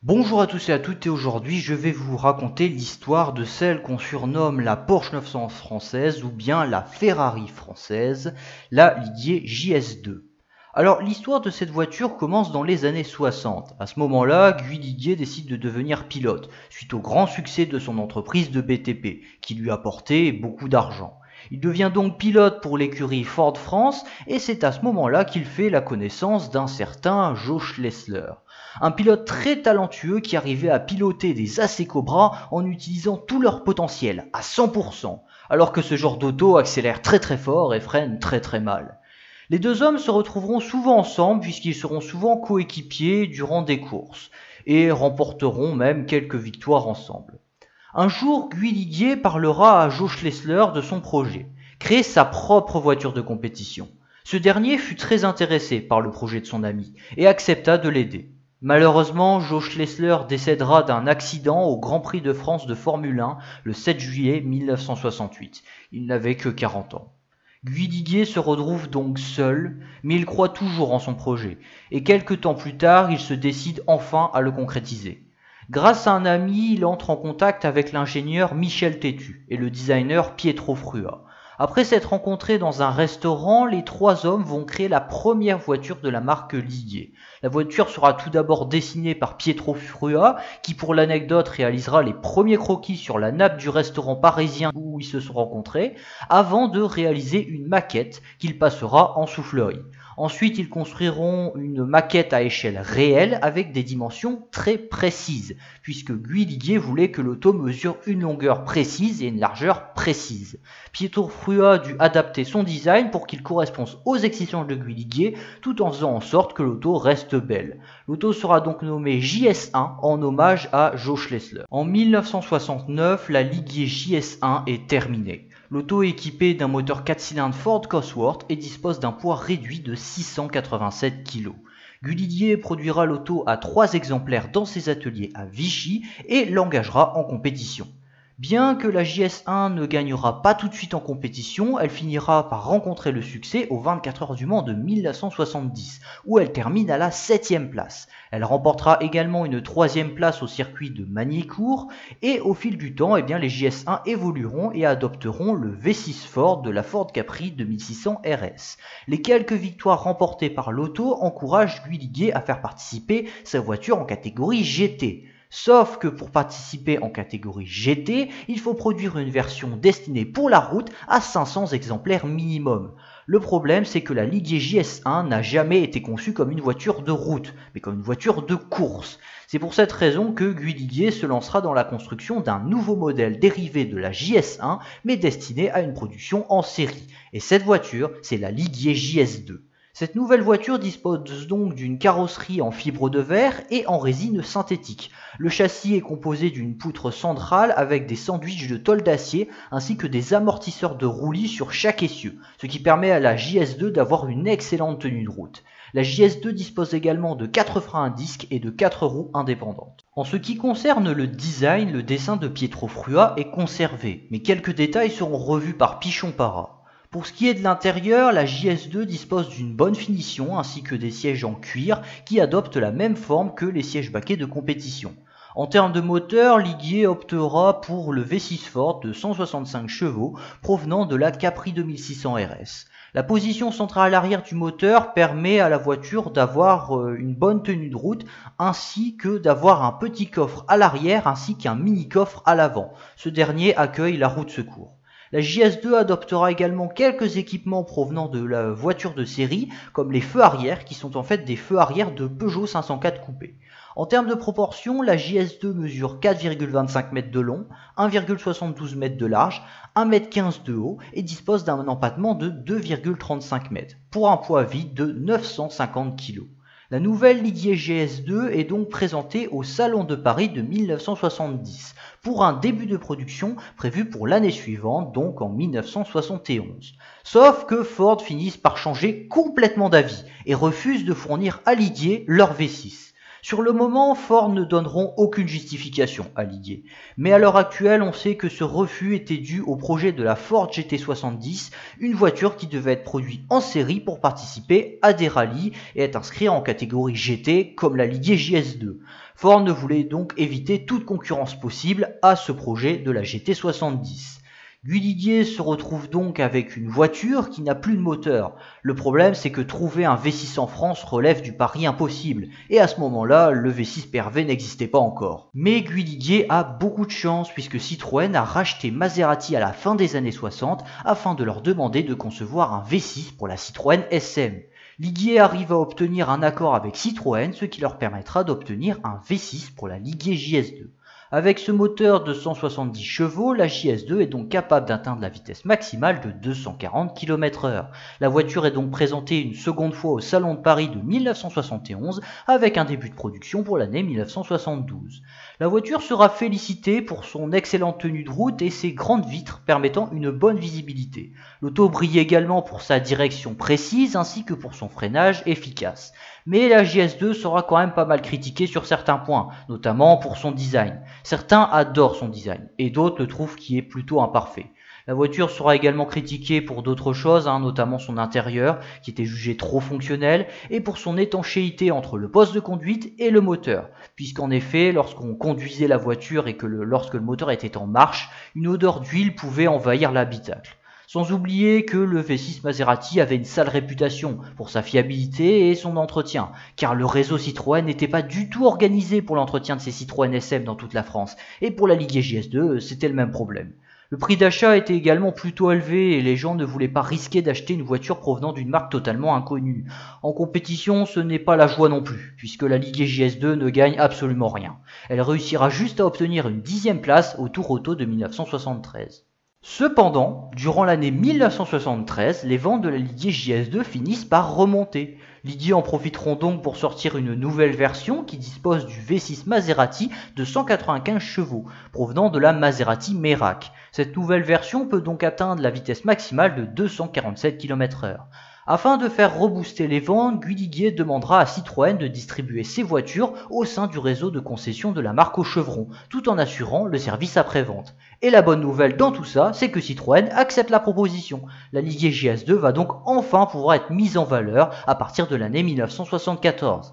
Bonjour à tous et à toutes et aujourd'hui je vais vous raconter l'histoire de celle qu'on surnomme la Porsche 911 française ou bien la Ferrari française, la Ligier JS2. Alors l'histoire de cette voiture commence dans les années 60. À ce moment-là, Guy Liguier décide de devenir pilote, suite au grand succès de son entreprise de BTP, qui lui apportait beaucoup d'argent. Il devient donc pilote pour l'écurie Ford France et c'est à ce moment-là qu'il fait la connaissance d'un certain Joe Schlesser. Un pilote très talentueux qui arrivait à piloter des AC Cobra en utilisant tout leur potentiel, à 100%, alors que ce genre d'auto accélère très très fort et freine très très mal. Les deux hommes se retrouveront souvent ensemble puisqu'ils seront souvent coéquipiers durant des courses, et remporteront même quelques victoires ensemble. Un jour, Guy Liguier parlera à Joe Schlesser de son projet, créer sa propre voiture de compétition. Ce dernier fut très intéressé par le projet de son ami et accepta de l'aider. Malheureusement, Joe Schlesser décédera d'un accident au Grand Prix de France de Formule 1 le 7 juillet 1968. Il n'avait que 40 ans. Guy Liguier se retrouve donc seul, mais il croit toujours en son projet, et quelque temps plus tard, il se décide enfin à le concrétiser. Grâce à un ami, il entre en contact avec l'ingénieur Michel Tétu et le designer Pietro Frua. Après s'être rencontrés dans un restaurant, les trois hommes vont créer la première voiture de la marque Liguier. La voiture sera tout d'abord dessinée par Pietro Frua, qui pour l'anecdote réalisera les premiers croquis sur la nappe du restaurant parisien où ils se sont rencontrés, avant de réaliser une maquette qu'il passera en soufflerie. Ensuite, ils construiront une maquette à échelle réelle avec des dimensions très précises, puisque Guy Liguier voulait que l'auto mesure une longueur précise et une largeur précise. Pietro Frua dut adapter son design pour qu'il corresponde aux exigences de Guy Liguier, tout en faisant en sorte que l'auto reste belle. L'auto sera donc nommée JS1 en hommage à Joe Schlesser. En 1969, la Liguier JS1 est terminée. L'auto est équipée d'un moteur 4 cylindres Ford Cosworth et dispose d'un poids réduit de 687 kg. Guy Liguier produira l'auto à 3 exemplaires dans ses ateliers à Vichy et l'engagera en compétition. Bien que la JS1 ne gagnera pas tout de suite en compétition, elle finira par rencontrer le succès aux 24 heures du Mans de 1970, où elle termine à la 7e place. Elle remportera également une 3e place au circuit de Magny-Cours, et au fil du temps, les JS1 évolueront et adopteront le V6 Ford de la Ford Capri 2600 RS. Les quelques victoires remportées par l'auto encouragent Guy Liguier à faire participer sa voiture en catégorie GT. Sauf que pour participer en catégorie GT, il faut produire une version destinée pour la route à 500 exemplaires minimum. Le problème, c'est que la Liguier JS1 n'a jamais été conçue comme une voiture de route, mais comme une voiture de course. C'est pour cette raison que Guy Liguier se lancera dans la construction d'un nouveau modèle dérivé de la JS1, mais destiné à une production en série. Et cette voiture, c'est la Liguier JS2. Cette nouvelle voiture dispose donc d'une carrosserie en fibre de verre et en résine synthétique. Le châssis est composé d'une poutre centrale avec des sandwichs de tôle d'acier ainsi que des amortisseurs de roulis sur chaque essieu, ce qui permet à la JS2 d'avoir une excellente tenue de route. La JS2 dispose également de 4 freins à disque et de 4 roues indépendantes. En ce qui concerne le design, le dessin de Pietro Frua est conservé, mais quelques détails seront revus par Pichon Para. Pour ce qui est de l'intérieur, la JS2 dispose d'une bonne finition ainsi que des sièges en cuir qui adoptent la même forme que les sièges baquets de compétition. En termes de moteur, Liguier optera pour le V6 Ford de 165 chevaux provenant de la Capri 2600 RS. La position centrale arrière du moteur permet à la voiture d'avoir une bonne tenue de route ainsi que d'avoir un petit coffre à l'arrière ainsi qu'un mini coffre à l'avant. Ce dernier accueille la roue de secours. La JS2 adoptera également quelques équipements provenant de la voiture de série, comme les feux arrière, qui sont en fait des feux arrière de Peugeot 504 coupé. En termes de proportion, la JS2 mesure 4,25 m de long, 1,72 m de large, 1,15 m de haut et dispose d'un empattement de 2,35 m, pour un poids vide de 950 kg. La nouvelle Liguier GS2 est donc présentée au Salon de Paris de 1970, pour un début de production prévu pour l'année suivante, donc en 1971. Sauf que Ford finisse par changer complètement d'avis et refuse de fournir à Liguier leur V6. Sur le moment, Ford ne donneront aucune justification à Liguier, mais à l'heure actuelle, on sait que ce refus était dû au projet de la Ford GT70, une voiture qui devait être produite en série pour participer à des rallyes et être inscrite en catégorie GT comme la Liguier JS2. Ford ne voulait donc éviter toute concurrence possible à ce projet de la GT70. Guy se retrouve donc avec une voiture qui n'a plus de moteur. Le problème, c'est que trouver un V6 en France relève du pari impossible, et à ce moment-là, le V6 PRV n'existait pas encore. Mais Guy a beaucoup de chance puisque Citroën a racheté Maserati à la fin des années 60 afin de leur demander de concevoir un V6 pour la Citroën SM. Ligier arrive à obtenir un accord avec Citroën, ce qui leur permettra d'obtenir un V6 pour la Ligier JS2. Avec ce moteur de 170 chevaux, la JS2 est donc capable d'atteindre la vitesse maximale de 240 km/h. La voiture est donc présentée une seconde fois au Salon de Paris de 1971 avec un début de production pour l'année 1972. La voiture sera félicitée pour son excellente tenue de route et ses grandes vitres permettant une bonne visibilité. L'auto brille également pour sa direction précise ainsi que pour son freinage efficace. Mais la JS2 sera quand même pas mal critiquée sur certains points, notamment pour son design. Certains adorent son design, et d'autres le trouvent qui est plutôt imparfait. La voiture sera également critiquée pour d'autres choses, notamment son intérieur, qui était jugé trop fonctionnel, et pour son étanchéité entre le poste de conduite et le moteur, puisqu'en effet, lorsqu'on conduisait la voiture et que lorsque le moteur était en marche, une odeur d'huile pouvait envahir l'habitacle. Sans oublier que le V6 Maserati avait une sale réputation pour sa fiabilité et son entretien, car le réseau Citroën n'était pas du tout organisé pour l'entretien de ses Citroën SM dans toute la France, et pour la Ligier JS2, c'était le même problème. Le prix d'achat était également plutôt élevé et les gens ne voulaient pas risquer d'acheter une voiture provenant d'une marque totalement inconnue. En compétition, ce n'est pas la joie non plus, puisque la Ligier JS2 ne gagne absolument rien. Elle réussira juste à obtenir une 10e place au Tour Auto de 1973. Cependant, durant l'année 1973, les ventes de la Ligier JS2 finissent par remonter. Ligier en profiteront donc pour sortir une nouvelle version qui dispose du V6 Maserati de 195 chevaux, provenant de la Maserati Merak. Cette nouvelle version peut donc atteindre la vitesse maximale de 247 km/h. Afin de faire rebooster les ventes, Guy demandera à Citroën de distribuer ses voitures au sein du réseau de concession de la marque au chevron, tout en assurant le service après-vente. Et la bonne nouvelle dans tout ça, c'est que Citroën accepte la proposition. La Ligier JS2 va donc enfin pouvoir être mise en valeur à partir de l'année 1974.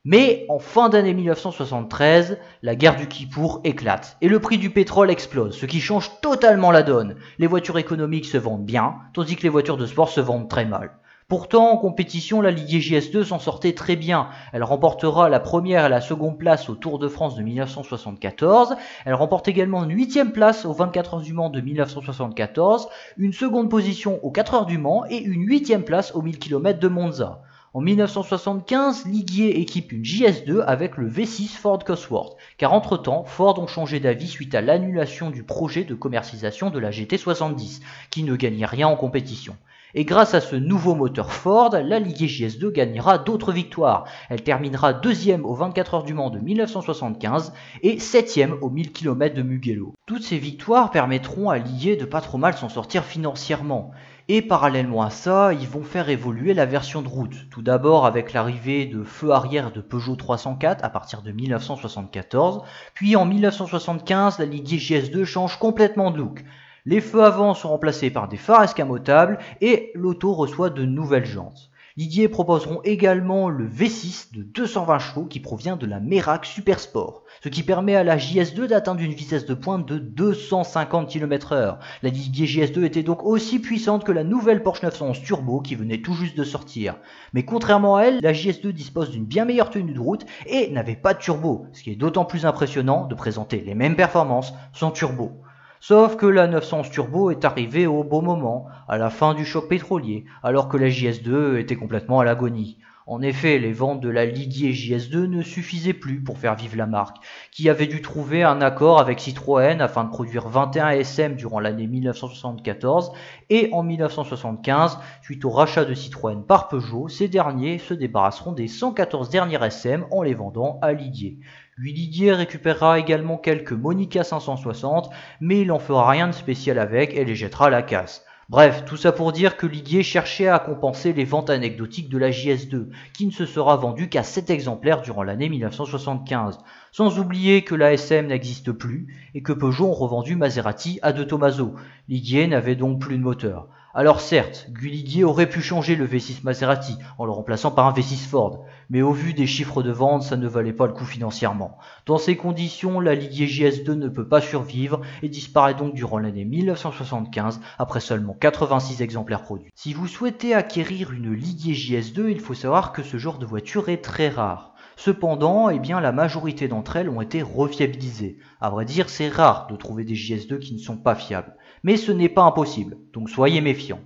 Mais en fin d'année 1973, la guerre du Kippour éclate et le prix du pétrole explose, ce qui change totalement la donne. Les voitures économiques se vendent bien, tandis que les voitures de sport se vendent très mal. Pourtant, en compétition, la Ligier JS2 s'en sortait très bien. Elle remportera la première et la seconde place au Tour de France de 1974. Elle remporte également une 8e place aux 24 heures du Mans de 1974, une seconde position aux 4 heures du Mans et une 8e place aux 1000 km de Monza. En 1975, Ligier équipe une JS2 avec le V6 Ford Cosworth, car entre-temps, Ford ont changé d'avis suite à l'annulation du projet de commercialisation de la GT70, qui ne gagnait rien en compétition. Et grâce à ce nouveau moteur Ford, la Ligier JS2 gagnera d'autres victoires. Elle terminera 2e aux 24 heures du Mans de 1975 et 7e aux 1000 km de Mugello. Toutes ces victoires permettront à Ligier de pas trop mal s'en sortir financièrement. Et parallèlement à ça, ils vont faire évoluer la version de route. Tout d'abord avec l'arrivée de feux arrière de Peugeot 304 à partir de 1974. Puis en 1975, la Ligier JS2 change complètement de look. Les feux avant sont remplacés par des phares escamotables et l'auto reçoit de nouvelles jantes. Ligier proposeront également le V6 de 220 chevaux qui provient de la Merak Super Sport, ce qui permet à la JS2 d'atteindre une vitesse de pointe de 250 km/h. La Ligier JS2 était donc aussi puissante que la nouvelle Porsche 911 Turbo qui venait tout juste de sortir. Mais contrairement à elle, la JS2 dispose d'une bien meilleure tenue de route et n'avait pas de turbo, ce qui est d'autant plus impressionnant de présenter les mêmes performances sans turbo. Sauf que la 911 Turbo est arrivée au bon moment, à la fin du choc pétrolier, alors que la JS2 était complètement à l'agonie. En effet, les ventes de la Ligier JS2 ne suffisaient plus pour faire vivre la marque, qui avait dû trouver un accord avec Citroën afin de produire 21 SM durant l'année 1974, et en 1975, suite au rachat de Citroën par Peugeot, ces derniers se débarrasseront des 114 derniers SM en les vendant à Ligier. Ligier récupérera également quelques Monica 560, mais il n'en fera rien de spécial avec et les jettera à la casse. Bref, tout ça pour dire que Ligier cherchait à compenser les ventes anecdotiques de la JS2, qui ne se sera vendue qu'à 7 exemplaires durant l'année 1975. Sans oublier que la SM n'existe plus et que Peugeot ont revendu Maserati à De Tomaso. Ligier n'avait donc plus de moteur. Alors certes, Guy Ligier aurait pu changer le V6 Maserati en le remplaçant par un V6 Ford, Mais au vu des chiffres de vente, ça ne valait pas le coup financièrement. Dans ces conditions, la Ligier JS2 ne peut pas survivre et disparaît donc durant l'année 1975 après seulement 86 exemplaires produits. Si vous souhaitez acquérir une Ligier JS2, il faut savoir que ce genre de voiture est très rare. Cependant, la majorité d'entre elles ont été refiabilisées. À vrai dire, c'est rare de trouver des JS2 qui ne sont pas fiables. Mais ce n'est pas impossible, donc soyez méfiants.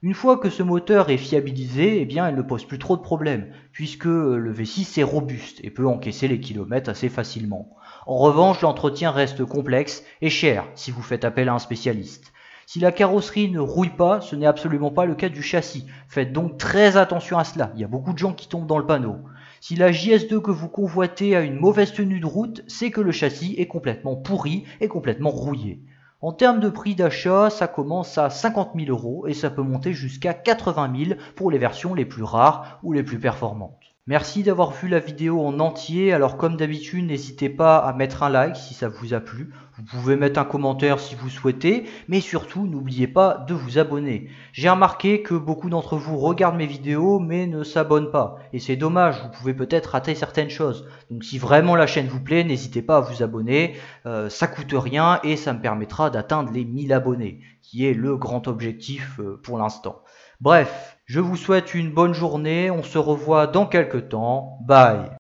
Une fois que ce moteur est fiabilisé, elle ne pose plus trop de problèmes, puisque le V6 est robuste et peut encaisser les kilomètres assez facilement. En revanche, l'entretien reste complexe et cher si vous faites appel à un spécialiste. Si la carrosserie ne rouille pas, ce n'est absolument pas le cas du châssis. Faites donc très attention à cela, il y a beaucoup de gens qui tombent dans le panneau. Si la JS2 que vous convoitez a une mauvaise tenue de route, c'est que le châssis est complètement pourri et complètement rouillé. En termes de prix d'achat, ça commence à 50 000 € et ça peut monter jusqu'à 80 000 pour les versions les plus rares ou les plus performantes. Merci d'avoir vu la vidéo en entier, alors comme d'habitude n'hésitez pas à mettre un like si ça vous a plu, vous pouvez mettre un commentaire si vous souhaitez, mais surtout n'oubliez pas de vous abonner. J'ai remarqué que beaucoup d'entre vous regardent mes vidéos mais ne s'abonnent pas, et c'est dommage, vous pouvez peut-être rater certaines choses. Donc si vraiment la chaîne vous plaît, n'hésitez pas à vous abonner, ça coûte rien et ça me permettra d'atteindre les 1000 abonnés, qui est le grand objectif pour l'instant. Bref, je vous souhaite une bonne journée, on se revoit dans quelques temps, bye.